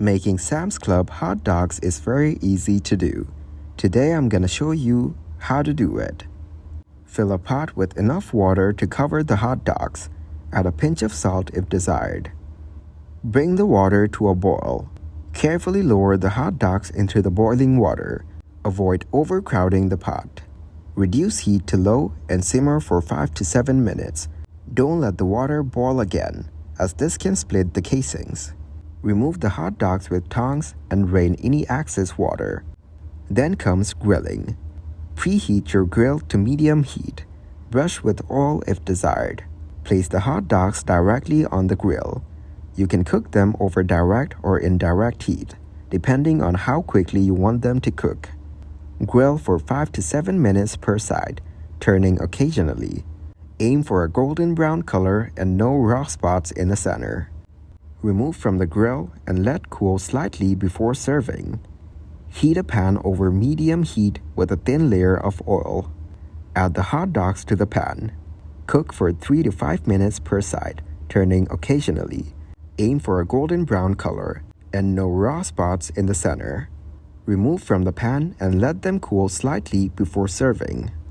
Making Sam's Club hot dogs is very easy to do. Today I'm gonna show you how to do it. Fill a pot with enough water to cover the hot dogs. Add a pinch of salt if desired. Bring the water to a boil. Carefully lower the hot dogs into the boiling water. Avoid overcrowding the pot. Reduce heat to low and simmer for 5 to 7 minutes. Don't let the water boil again, as this can split the casings. Remove the hot dogs with tongs and drain any excess water. Then comes grilling. Preheat your grill to medium heat. Brush with oil if desired. Place the hot dogs directly on the grill. You can cook them over direct or indirect heat, depending on how quickly you want them to cook. Grill for 5 to 7 minutes per side, turning occasionally. Aim for a golden brown color and no raw spots in the center. Remove from the grill and let cool slightly before serving. Heat a pan over medium heat with a thin layer of oil. Add the hot dogs to the pan. Cook for 3 to 5 minutes per side, turning occasionally. Aim for a golden brown color and no raw spots in the center. Remove from the pan and let them cool slightly before serving.